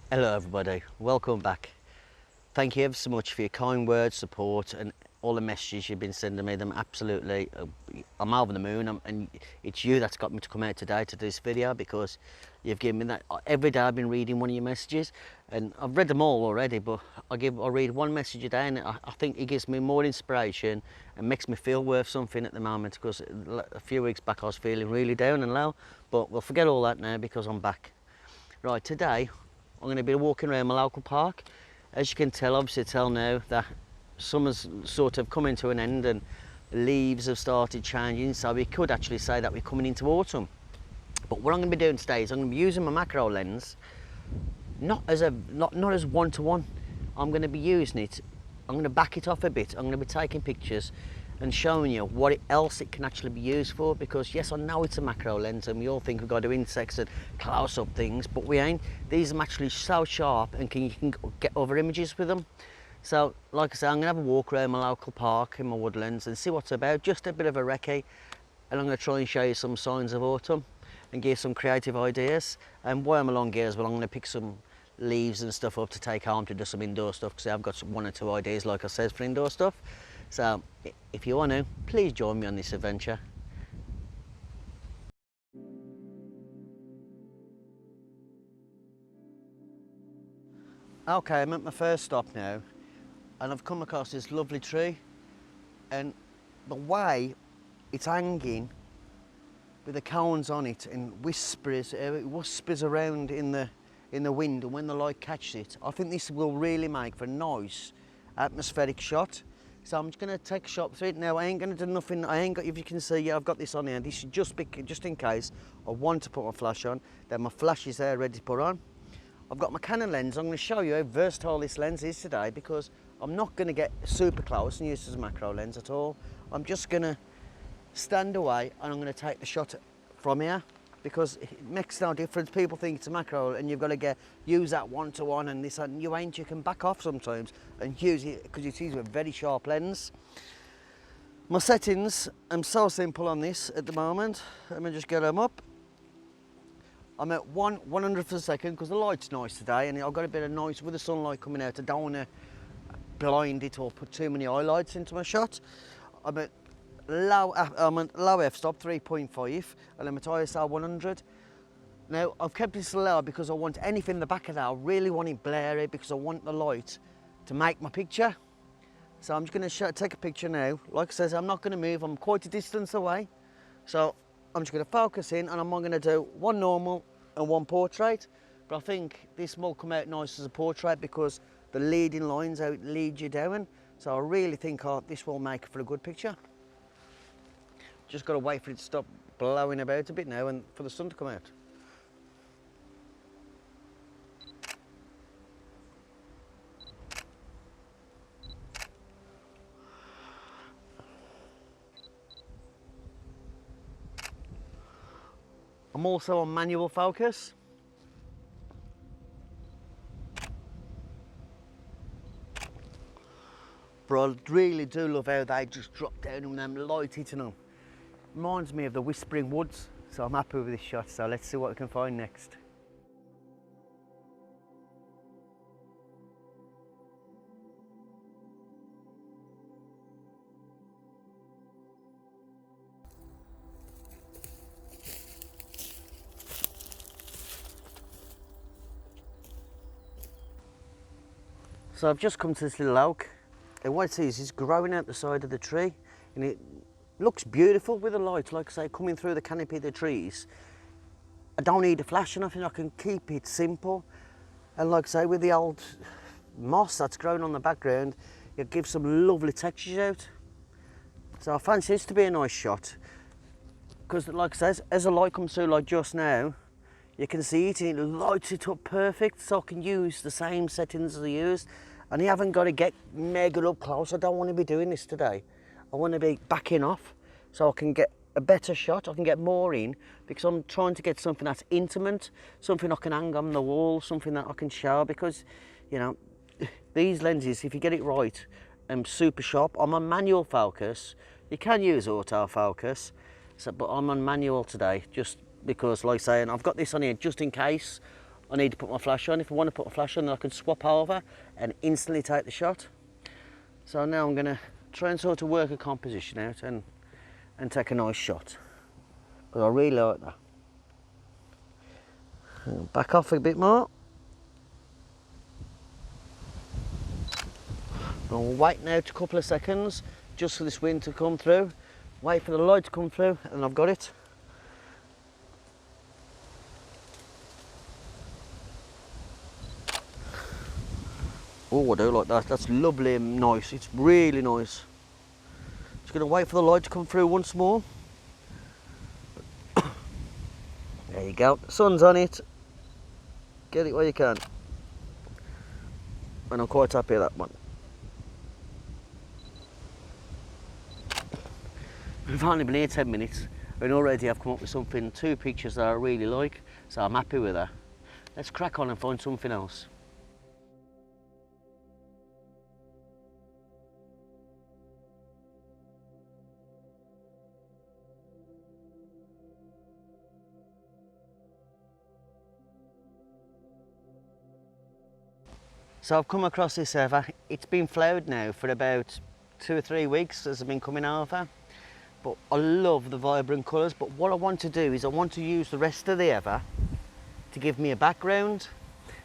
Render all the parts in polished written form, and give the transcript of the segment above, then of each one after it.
Hello everybody, welcome back. Thank you ever so much for your kind words, support and all the messages you've been sending me. Them absolutely, I'm over the moon, and it's you that's got me to come out today to do this video, because you've given me that. Every day I've been reading one of your messages and I've read them all already, but I read one message a day, and I think it gives me more inspiration and makes me feel worth something at the moment, because a few weeks back I was feeling really down and low, but we'll forget all that now because I'm back. Right, today I'm going to be walking around my local park. As you can tell, obviously tell now that summer's sort of coming to an end and leaves have started changing, so we could actually say that we're coming into autumn. But what I'm going to be doing today is I'm going to be using my macro lens, not as one-to-one. I'm going to be using it, I'm going to back it off a bit. I'm going to be taking pictures and showing you what else it can actually be used for, because yes, I know it's a macro lens and we all think we've got to do insects and close up things, but we ain't. These are actually so sharp and you can get other images with them. So like I say, I'm going to have a walk around my local park in my woodlands and see what's about, just a bit of a recce, and I'm going to try and show you some signs of autumn and give some creative ideas. And while I'm along here as well, I'm going to pick some leaves and stuff up to take home to do some indoor stuff, because I've got one or two ideas, like I said, for indoor stuff. So if you want to, please join me on this adventure. Okay, I'm at my first stop now, and I've come across this lovely tree, and the way it's hanging with the cones on it and it whispers around in the wind, and when the light catches it, I think this will really make for a nice atmospheric shot. So I'm just going to take a shot through it now. I ain't going to do nothing. I ain't got, if you can see, yeah, I've got this on here. This should just be just in case I want to put my flash on. Then my flash is there ready to put on. I've got my Canon lens. I'm going to show you how versatile this lens is today, because I'm not going to get super close and use it as a macro lens at all. I'm just going to stand away and I'm going to take the shot from here, because it makes no difference. People think it's a macro and you've got to use that one-to-one and this, and you ain't. You can back off sometimes and use it, because it's used with a very sharp lens. My settings, I'm so simple on this at the moment. Let me just get them up. I'm at 100th of a second because the light's nice today, and I've got a bit of noise with the sunlight coming out. I don't want to blind it or put too many highlights into my shot. I'm at low f-stop 3.5, and I'm at ISO 100. Now I've kept this low because I want anything in the back of that. I really want it blurry because I want the light to make my picture. So I'm just going to take a picture now. Like I said, I'm not going to move. I'm quite a distance away, so I'm just going to focus in, and I'm going to do one normal and one portrait. But I think this will come out nice as a portrait because the leading lines how it leads you down. So I really think this will make for a good picture. Just got to wait for it to stop blowing about a bit now and for the sun to come out. I'm also on manual focus. But I really do love how they just drop down on them light hitting them. Reminds me of the Whispering Woods, so I'm happy with this shot. So let's see what we can find next. So I've just come to this little oak, and what it is growing out the side of the tree, and it looks beautiful with the light, like I say, coming through the canopy of the trees. I don't need a flash or nothing. I can keep it simple, and like I say, with the old moss that's grown on the background, it gives some lovely textures out. So I fancy this to be a nice shot, because like I say, as the light comes through like just now, you can see it and it lights it up perfect, so I can use the same settings as I used, and you haven't got to get mega up close. I don't want to be doing this today. I want to be backing off so I can get a better shot. I can get more in, because I'm trying to get something that's intimate, something I can hang on the wall, something that I can show, because you know, these lenses, if you get it right, super sharp. I'm on manual focus. You can use autofocus, but I'm on manual today, just because, like I say, and I've got this on here just in case I need to put my flash on. If I want to put my flash on, then I can swap over and instantly take the shot. So now I'm going to try and sort of work a composition out and take a nice shot. Because I really like that. Back off a bit more. I'll wait now a couple of seconds just for this wind to come through. Wait for the light to come through and I've got it. Oh, I do like that. That's lovely and nice. It's really nice. Just going to wait for the light to come through once more. There you go. The sun's on it. Get it where you can. And I'm quite happy with that one. We've only been here 10 minutes and already I've come up with something, 2 pictures that I really like, so I'm happy with that. Let's crack on and find something else. So I've come across this ever. It's been flowered now for about 2 or 3 weeks as I've been coming over. But I love the vibrant colours, but what I want to do is I want to use the rest of the ever to give me a background.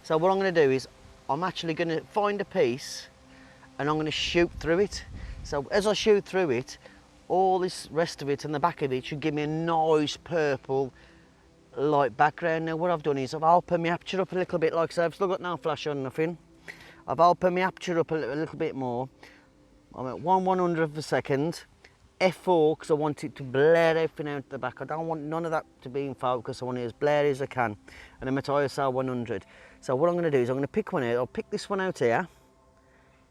So what I'm going to do is I'm actually going to find a piece and I'm going to shoot through it. So as I shoot through it, all this rest of it and the back of it should give me a nice purple light background. Now what I've done is I've opened my aperture up a little bit, like so. I've still got no flash on, nothing. I've opened my aperture up a little bit more. I'm at 1/100 of a second. F4 because I want it to blare everything out the back. I don't want none of that to be in focus. I want it as blurry as I can. And I'm at ISO 100. So what I'm going to do is I'm going to pick one out. I'll pick this one out here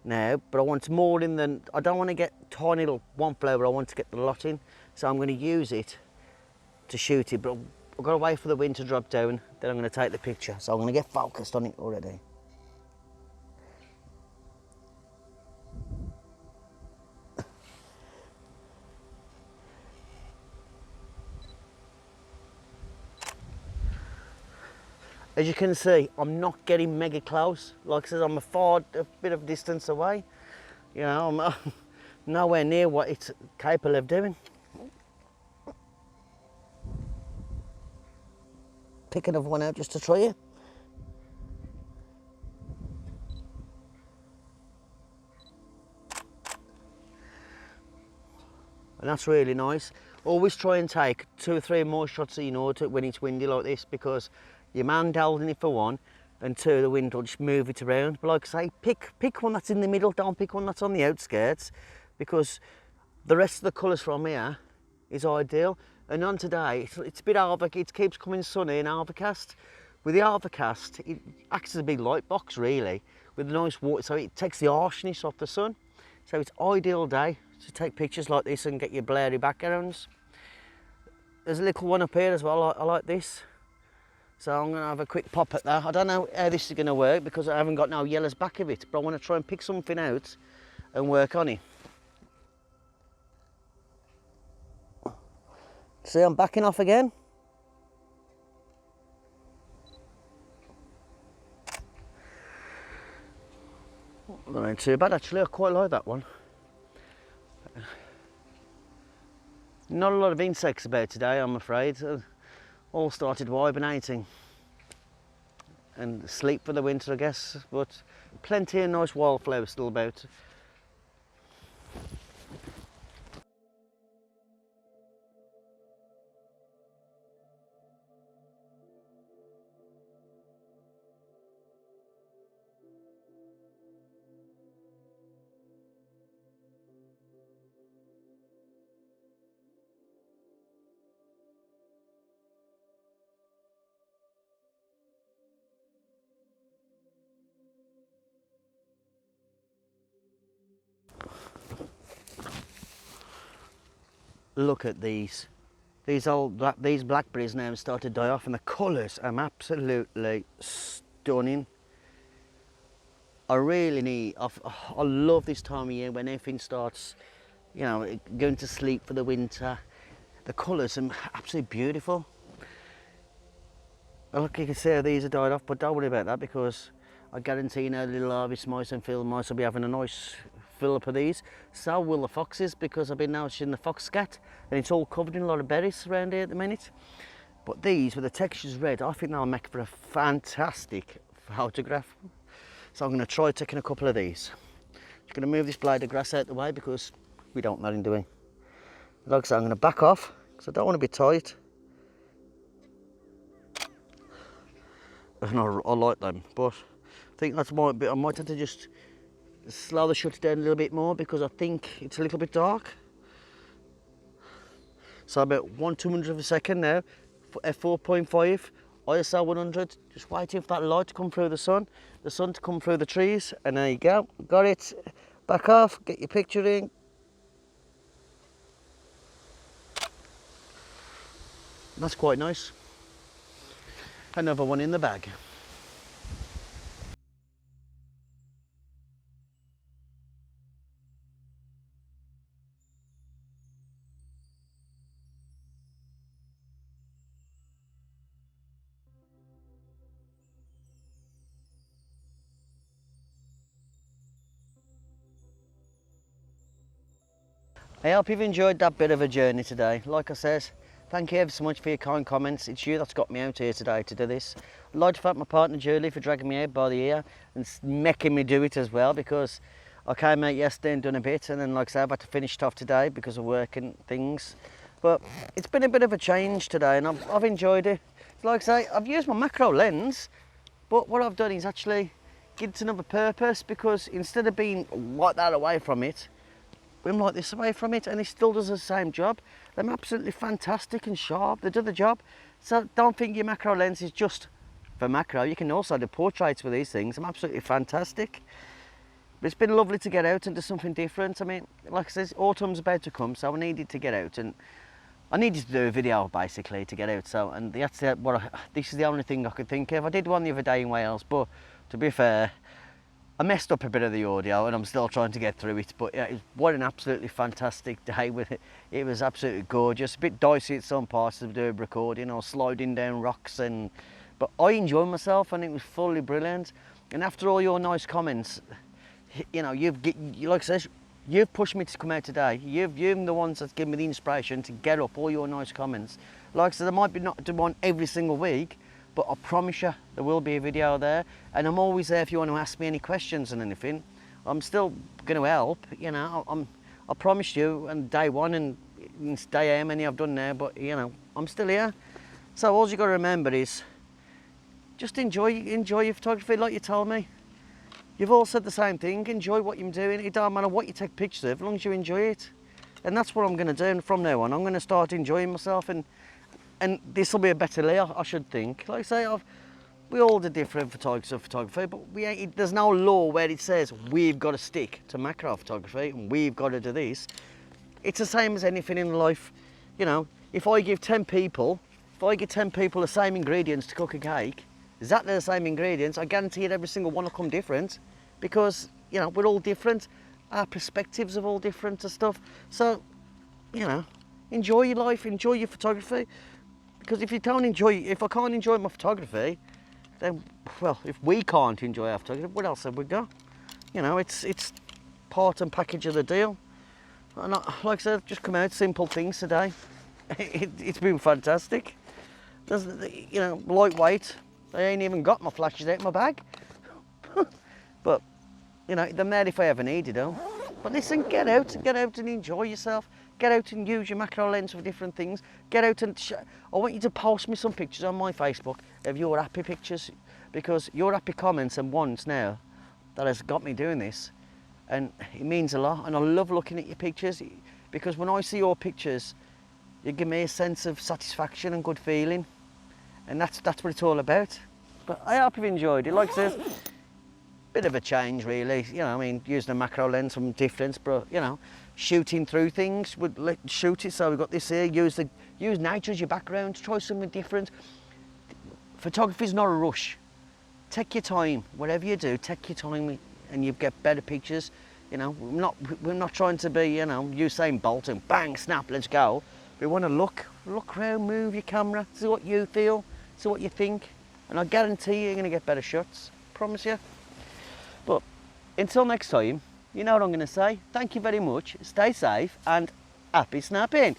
now, but I want more in than, I don't want to get tiny little one flower, I want to get the lot in. So I'm going to use it to shoot it, but I've got to wait for the wind to drop down, then I'm going to take the picture. So I'm going to get focused on it already. As you can see, I'm not getting mega close. Like I said, I'm a bit of distance away. You know, I'm nowhere near what it's capable of doing. Pick another one out just to try it. And that's really nice. Always try and take 2 or 3 more shots in order when it's windy like this, because your man holding it for one, and 2, the wind will just move it around. But like I say, pick one that's in the middle, don't pick one that's on the outskirts, because the rest of the colours from here is ideal. And on today, it's a bit it keeps coming sunny and overcast. With the overcast, it acts as a big light box really, with a nice water, so it takes the harshness off the sun. So it's ideal day to take pictures like this and get your blurry backgrounds. There's a little one up here as well, I like this. So I'm going to have a quick pop at that. I don't know how this is going to work because I haven't got no yellows back of it, but I want to try and pick something out and work on it. See, I'm backing off again. That ain't too bad actually, I quite like that one. Not a lot of insects about today, I'm afraid. All started hibernating and sleep for the winter, I guess, but plenty of nice wildflowers still about. Look at these. These blackberries now have started to die off, and the colours are absolutely stunning. I love this time of year when everything starts, you know, going to sleep for the winter. The colours are absolutely beautiful. Look, you can see how these are died off, but don't worry about that because I guarantee you now little harvest mice and field mice will be having a nice fill up of these. So will the foxes, because I've been noticing the fox scat and it's all covered in a lot of berries around here at the minute. But these, with the textures red, I think they'll make for a fantastic photograph. So I'm going to try taking a couple of these. Just going to move this blade of grass out the way because we don't know what I'm doing. Like I said, I'm going to back off because I don't want to be tight. And I like them, but I think that's my bit. I might have to just slow the shutter down a little bit more because I think it's a little bit dark. So about 1/200 of a second now, f4.5, ISO 100, just waiting for that light to come through the sun to come through the trees, and there you go, got it. Back off, get your picture in. That's quite nice. Another one in the bag. I hope you've enjoyed that bit of a journey today. Like I said, thank you ever so much for your kind comments. It's you that's got me out here today to do this. I'd like to thank my partner Julie for dragging me out by the ear and making me do it as well, because I came out yesterday and done a bit, and then like I said, I've had to finish it off today because of work and things. But it's been a bit of a change today and I've enjoyed it. Like I say, I've used my macro lens, but what I've done is actually give it another purpose, because instead of being like that away from it, I'm like this away from it, and it still does the same job. They're absolutely fantastic and sharp. They do the job. So don't think your macro lens is just for macro. You can also do portraits with these things. I'm absolutely fantastic. But it's been lovely to get out and do something different. I mean, like I said, autumn's about to come, so I needed to get out, and I needed to do a video basically to get out. So, and that's this is the only thing I could think of. I did one the other day in Wales, but to be fair, I messed up a bit of the audio and I'm still trying to get through it, but yeah, what an absolutely fantastic day with it. It was absolutely gorgeous, a bit dicey at some parts of the recording, or sliding down rocks, but I enjoyed myself and it was fully brilliant. And after all your nice comments, you know, like I said, you've pushed me to come out today. You're the ones that's given me the inspiration to get up, all your nice comments. Like I said, I might be not do one every single week, but I promise you there will be a video there, and I'm always there if you want to ask me any questions and anything. I'm still going to help, you know. I promised you, and day one and day how many I've done now, but you know, I'm still here. So all you got to remember is just enjoy your photography, like you told me. You've all said the same thing. Enjoy what you're doing. It don't matter what you take pictures of, as long as you enjoy it. And that's what I'm going to do. And from now on, I'm going to start enjoying myself, and this will be a better layer, I should think. Like I say, we all do different types of photography, but there's no law where it says we've got to stick to macro photography and we've got to do this. It's the same as anything in life. You know, if I give 10 people the same ingredients to cook a cake, exactly the same ingredients, I guarantee it every single one will come different, because, you know, we're all different. Our perspectives are all different and stuff. So, you know, enjoy your life, enjoy your photography. Because if I can't enjoy my photography, then, well, if we can't enjoy our photography, what else have we got? You know, it's part and package of the deal. And like I said, I've just come out, simple things today. It's been fantastic. You know, lightweight. I ain't even got my flashes out of my bag. But, you know, they're there if I ever needed them. But listen, get out and enjoy yourself. Get out and use your macro lens for different things. Get out and I want you to post me some pictures on my Facebook of your happy pictures, because your happy comments and ones now that has got me doing this, and it means a lot. And I love looking at your pictures, because when I see your pictures, you give me a sense of satisfaction and good feeling, and that's what it's all about. But I hope you've enjoyed it. Like I said, bit of a change really, you know. I mean, using a macro lens, some difference, but you know, shooting through things, shoot it. So we've got this here, use nature as your background, try something different. Photography is not a rush. Take your time, whatever you do, take your time and you get better pictures. You know, we're not trying to be, you know, Usain Bolt and bang, snap, let's go. We want to look around, move your camera, see what you feel, see what you think. and I guarantee you're going to get better shots, promise you. But until next time, you know what I'm going to say. Thank you very much, stay safe and happy snapping.